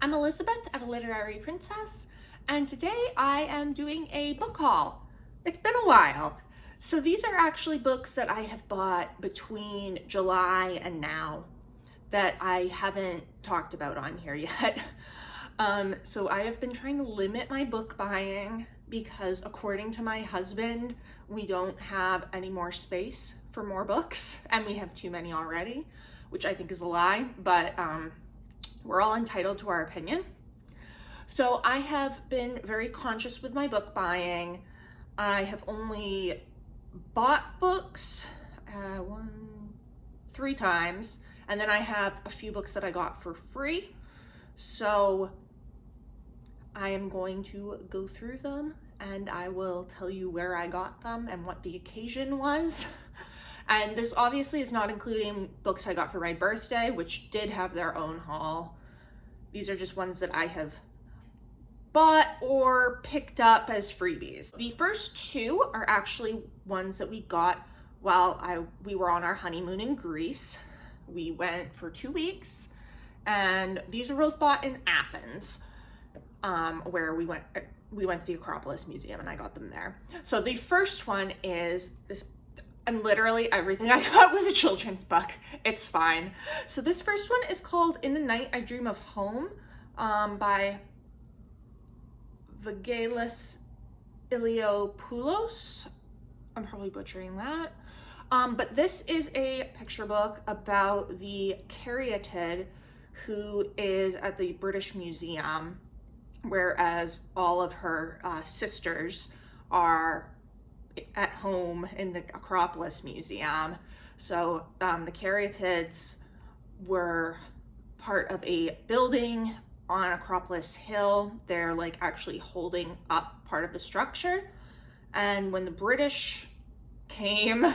I'm Elizabeth at A Literary Princess, and today I am doing a book haul. It's been a while. So these are actually books that I have bought between July and now that I haven't talked about on here yet. So I have been trying to limit my book buying because according to my husband, we don't have any more space for more books and we have too many already, which I think is a lie, but we're all entitled to our opinion. So I have been very conscious with my book buying. I have only bought books 3 times, and then I have a few books that I got for free. So I am going to go through them and I will tell you where I got them and what the occasion was. And this obviously is not including books I got for my birthday, which did have their own haul. These are just ones that I have bought or picked up as freebies. The first 2 are actually ones that we got while we were on our honeymoon in Greece. We went for 2 weeks, and these were both bought in Athens, where we went to the Acropolis Museum, and I got them there. So the first one is this, and literally everything I got was a children's book. It's fine. So this first one is called In the Night I Dream of Home, by Vangelis Iliopoulos. I'm probably butchering that. But this is a picture book about the caryatid who is at the British Museum, whereas all of her sisters are at home in the Acropolis Museum. So the caryatids were part of a building on Acropolis Hill. They're like actually holding up part of the structure. And when the British came,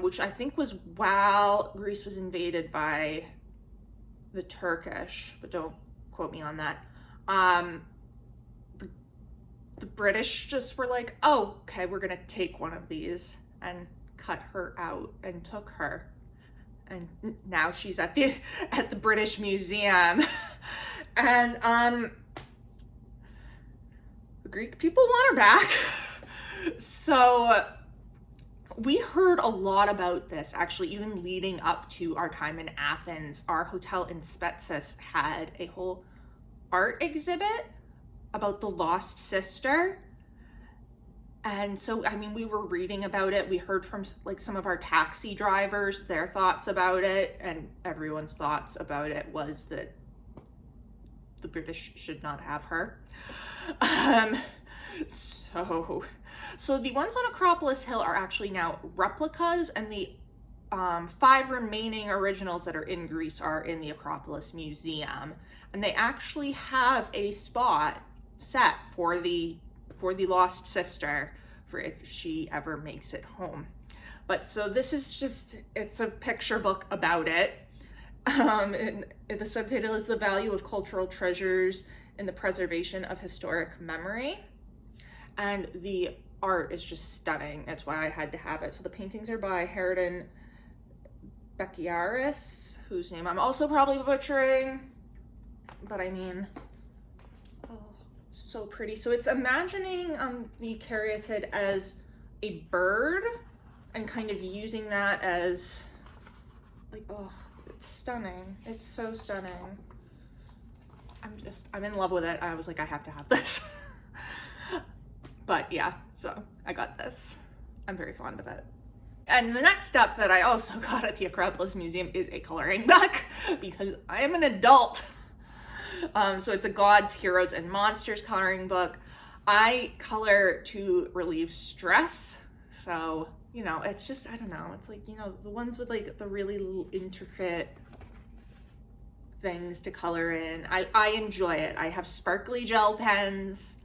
which I think was while Greece was invaded by the Turkish, but don't quote me on that. The British just were like, oh, okay, we're gonna take one of these, and cut her out and took her. And now she's at the British Museum. And the Greek people want her back. So we heard a lot about this, actually, even leading up to our time in Athens. Our hotel in Spetses had a whole art exhibit about the lost sister. And so, I mean, we were reading about it. We heard from like some of our taxi drivers, their thoughts about it, and everyone's thoughts about it was that the British should not have her. So the ones on Acropolis Hill are actually now replicas, and the 5 remaining originals that are in Greece are in the Acropolis Museum. And they actually have a spot set for the lost sister, for if she ever makes it home. But so this is just, it's a picture book about it. And the subtitle is The Value of Cultural Treasures in the Preservation of Historic Memory. And the art is just stunning. That's why I had to have it. So the paintings are by Herodin Bekiaris, whose name I'm also probably butchering, but I mean, oh, so pretty. So it's imagining the caryatid as a bird and kind of using that as like, oh, it's stunning. It's so stunning. I'm in love with it. I was like, I have to have this. But yeah, so I got this. I'm very fond of it. And the next step that I also got at the Acropolis Museum is a coloring book, because I am an adult. So it's a Gods, Heroes, and Monsters coloring book. I color to relieve stress. So, you know, it's just, I don't know, it's like, you know, the ones with like the really little intricate things to color in. I enjoy it. I have sparkly gel pens,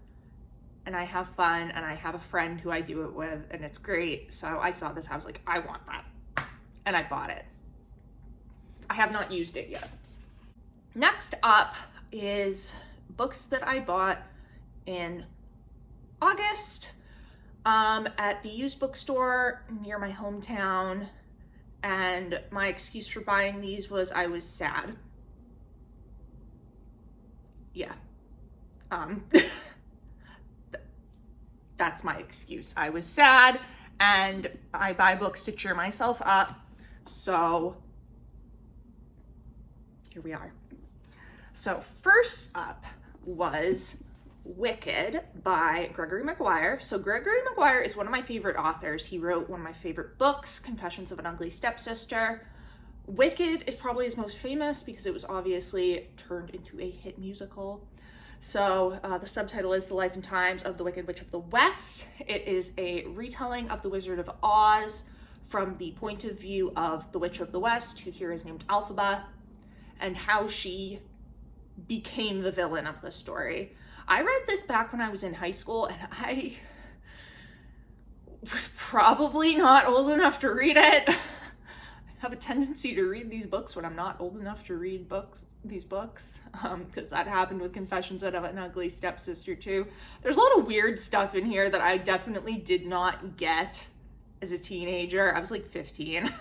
and I have fun, and I have a friend who I do it with, and it's great. So I saw this, I was like, I want that, and I bought it. I have not used it yet. Next up is books that I bought in August at the used bookstore near my hometown, and my excuse for buying these was I was sad. yeah. That's my excuse. I was sad and I buy books to cheer myself up. So here we are. So first up was Wicked by Gregory Maguire. So Gregory Maguire is one of my favorite authors. He wrote one of my favorite books, Confessions of an Ugly Stepsister. Wicked is probably his most famous because it was obviously turned into a hit musical. So the subtitle is The Life and Times of the Wicked Witch of the West. It is a retelling of The Wizard of Oz from the point of view of the Witch of the West, who here is named Elphaba, and how she became the villain of the story. I read this back when I was in high school, and I was probably not old enough to read it. I have a tendency to read these books when I'm not old enough to read these books, because that happened with Confessions of an Ugly Stepsister too. There's a lot of weird stuff in here that I definitely did not get as a teenager. I was like 15.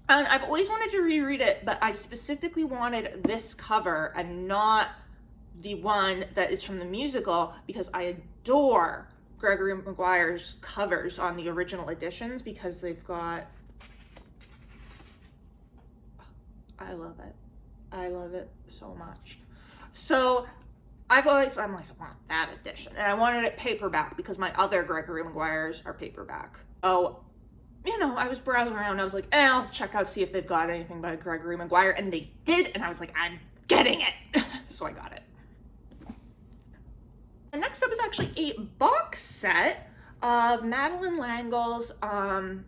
And I've always wanted to reread it, but I specifically wanted this cover and not the one that is from the musical, because I adore Gregory Maguire's covers on the original editions, because they've got, I love it. I love it so much. So I'm like, I want that edition. And I wanted it paperback because my other Gregory Maguires are paperback. Oh, you know, I was browsing around. I was like, I'll check out, see if they've got anything by Gregory Maguire. And they did. And I was like, I'm getting it. So I got it. And next up is actually a box set of Madeleine L'Engle's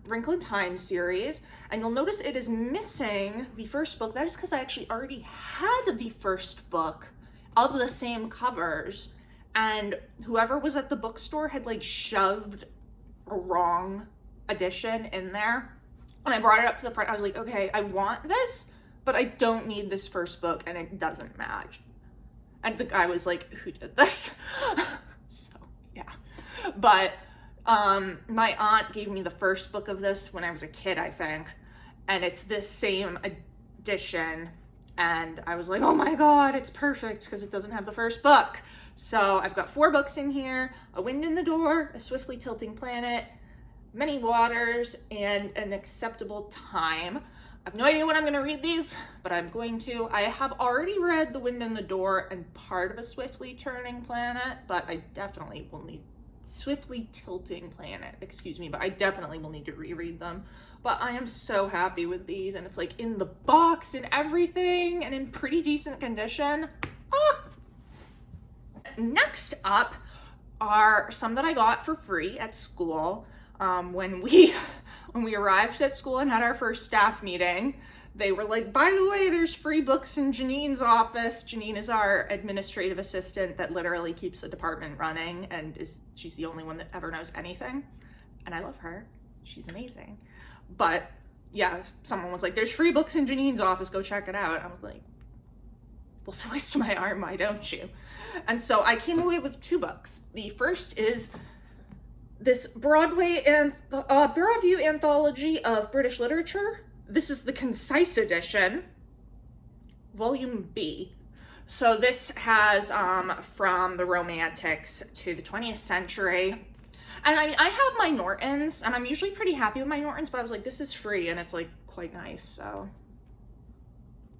Wrinkle in Time series. And you'll notice it is missing the first book. That is because I actually already had the first book of the same covers. And whoever was at the bookstore had like shoved a wrong edition in there. And I brought it up to the front. I was like, okay, I want this, but I don't need this first book and it doesn't match. And the guy was like, who did this? So, yeah. But my aunt gave me the first book of this when I was a kid, I think. And it's this same edition. And I was like, oh my God, it's perfect because it doesn't have the first book. So I've got 4 books in here: A Wind in the Door, A Swiftly Tilting Planet, Many Waters, and An Acceptable Time. I have no idea when I'm going to read these, but I'm going to. I have already read The Wind in the Door and part of A Swiftly Turning Planet, but I definitely will need Swiftly Tilting Planet, excuse me, but I definitely will need to reread them. But I am so happy with these, and it's like in the box and everything and in pretty decent condition. Ah! Next up are some that I got for free at school. When we arrived at school and had our first staff meeting, they were like, by the way, there's free books in Janine's office. Janine is our administrative assistant that literally keeps the department running, and she's the only one that ever knows anything. And I love her. She's amazing. But yeah, someone was like, there's free books in Janine's office, go check it out. I was like, well, twist my arm, why don't you? And so I came away with 2 books. The first is this Broadway and Broadview anthology of British literature. This is the concise edition, volume B. So this has from the Romantics to the 20th century. And I have my Nortons, and I'm usually pretty happy with my Nortons, but I was like, this is free, and it's like quite nice, so.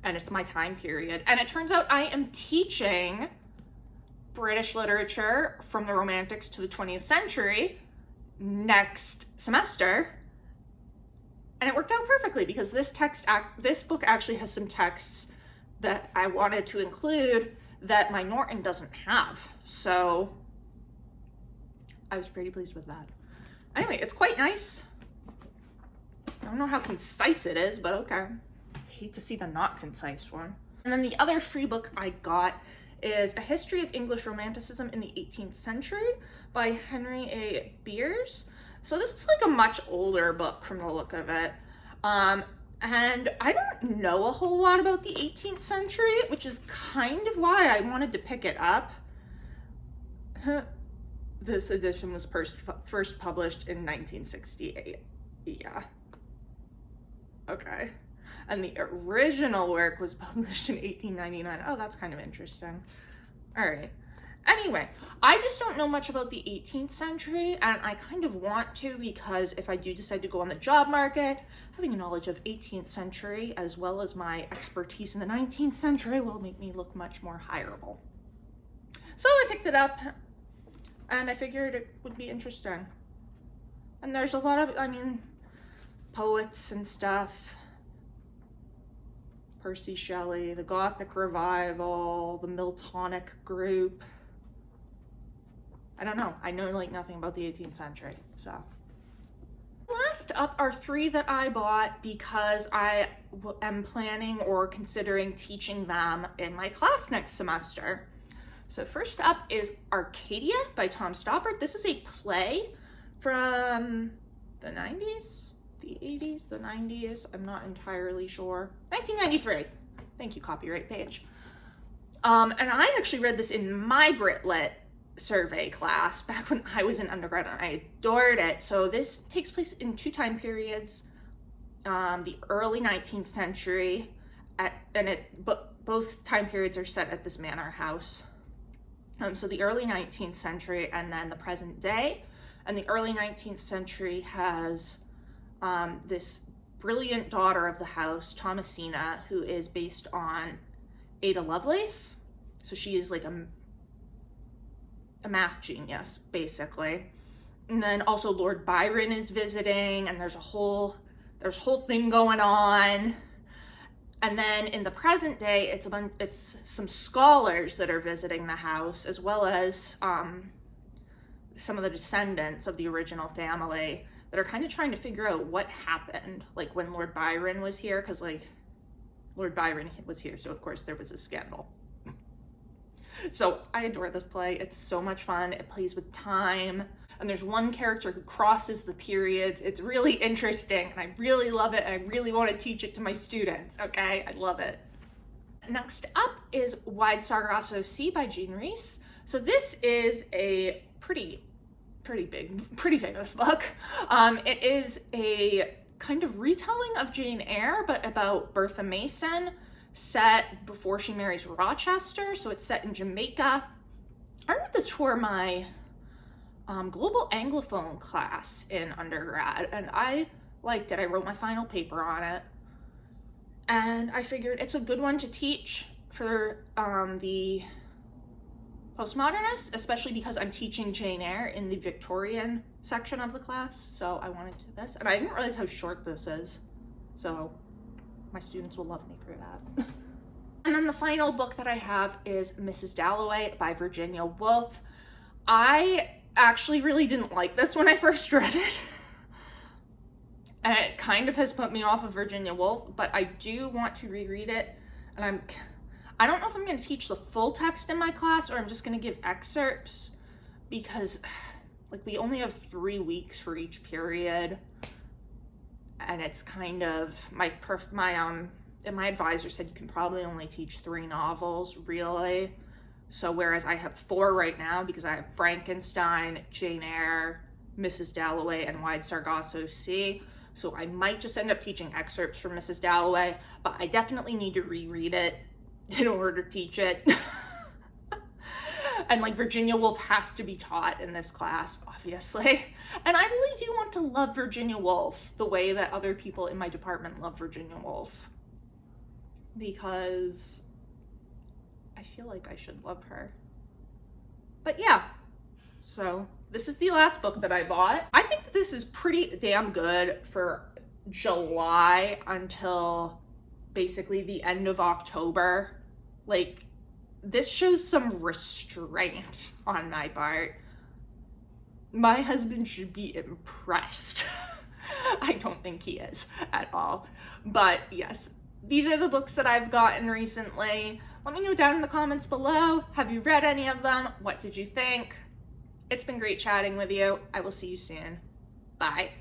And it's my time period. And it turns out I am teaching British literature from the Romantics to the 20th century next semester, and it worked out perfectly because this book actually has some texts that I wanted to include that my Norton doesn't have, so I was pretty pleased with that. Anyway, it's quite nice. I don't know how concise it is, but okay. I hate to see the not concise one. And then the other free book I got is A History of English Romanticism in the 18th Century by Henry A. Beers. So this is like a much older book from the look of it. And I don't know a whole lot about the 18th century, which is kind of why I wanted to pick it up. This edition was first published in 1968. Yeah. Okay. and the original work was published in 1899. Oh, that's kind of interesting. All right. Anyway, I just don't know much about the 18th century, and I kind of want to, because if I do decide to go on the job market, having a knowledge of 18th century as well as my expertise in the 19th century will make me look much more hireable. So I picked it up, and I figured it would be interesting. And there's a lot of, poets and stuff. Percy Shelley, the Gothic Revival, the Miltonic group. I don't know. I know like nothing about the 18th century, so. Last up are 3 that I bought because I am planning or considering teaching them in my class next semester. So first up is Arcadia by Tom Stoppard. This is a play from the 90s, the 80s, the 90s. I'm not entirely sure. 1993. Thank you, copyright page. And I actually read this in my Brit Lit survey class back when I was in undergrad, and I adored it. So this takes place in 2 time periods, the early 19th century, both time periods are set at this manor house. So the early 19th century and then the present day. And the early 19th century has this brilliant daughter of the house, Thomasina, who is based on Ada Lovelace. So she is like a math genius, basically. And then also Lord Byron is visiting, and there's a whole thing going on. And then in the present day, it's some scholars that are visiting the house, as well as some of the descendants of the original family that are kind of trying to figure out what happened, like when Lord Byron was here, because like Lord Byron was here, so of course there was a scandal. So I adore this play. It's so much fun. It plays with time. And there's one character who crosses the periods. It's really interesting, and I really love it, and I really want to teach it to my students, okay? I love it. Next up is Wide Sargasso Sea by Jean Rhys. So this is a pretty famous book. It is a kind of retelling of Jane Eyre, but about Bertha Mason, set before she marries Rochester. So it's set in Jamaica. I read this for my global Anglophone class in undergrad, and I liked it. I wrote my final paper on it, and I figured it's a good one to teach for the postmodernists, especially because I'm teaching Jane Eyre in the Victorian section of the class. So I wanted to do this, and I didn't realize how short this is, so my students will love me for that. And then the final book that I have is Mrs. Dalloway by Virginia Woolf. I actually really didn't like this when I first read it. And it kind of has put me off of Virginia Woolf, but I do want to reread it. And I don't know if I'm going to teach the full text in my class or I'm just going to give excerpts, because like we only have 3 weeks for each period. And it's kind of my advisor said you can probably only teach 3 novels, really. So whereas I have 4 right now, because I have Frankenstein, Jane Eyre, Mrs. Dalloway, and Wide Sargasso Sea. So I might just end up teaching excerpts from Mrs. Dalloway, but I definitely need to reread it in order to teach it. And like Virginia Woolf has to be taught in this class, obviously. And I really do want to love Virginia Woolf the way that other people in my department love Virginia Woolf, because I feel like I should love her. But yeah, so this is the last book that I bought. I think this is pretty damn good for July until basically the end of October. Like, this shows some restraint on my part. My husband should be impressed. I don't think he is at all. But yes, these are the books that I've gotten recently. Let me know down in the comments below. Have you read any of them? What did you think? It's been great chatting with you. I will see you soon. Bye.